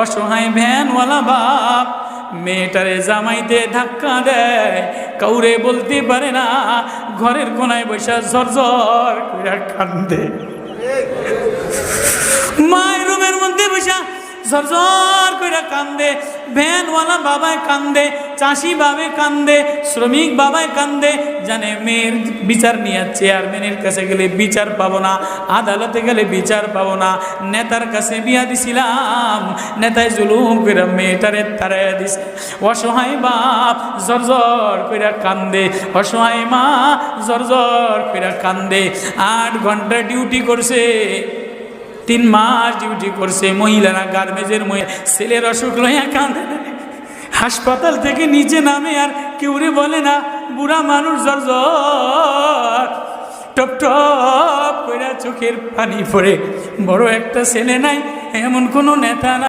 অসহায় ভ্যানওয়ালা বাপ মেয়েটারে জামাইতে ধাক্কা দেয়, কাউরে বলতে পারে না, ঘরের কোনায় বসে ঝরঝর করে কান্দে। মায়ের রুমের মধ্যে বসে ঝরঝর করে কান্দে, ভ্যানওয়ালা বাবায় কান্দে, চাষি বাবে কান্দে, শ্রমিক বাবায় কান্দে, জানে মেয়ের বিচার নিয়ে চেয়ারম্যানের কাছে গেলে বিচার পাবো না, আদালতে গেলে বিচার পাবো না, নেতার কাছে বিয়া দিছিলাম, নেতায় জুলুম করে মেয়েটারে তাড়াইয়া দিছে। অসহায় বাপ ঝরঝর করে কান্দে, অসহায় মা ঝরঝর করে কান্দে। 8 ঘন্টা ডিউটি করছে, 3 মাস ডিউটি করছে, মহিলারা গার্মেজের ছেলের অসুখ লইয়া কাঁদে, হাসপাতাল থেকে নিচে নামে আর কেউরে বলে না, বুড়া মানুষ ঝরঝর টপ টপ করে চোখের পানি পড়ে। বড় একটা ছেলে নাই, এমন কোনো নেতা না।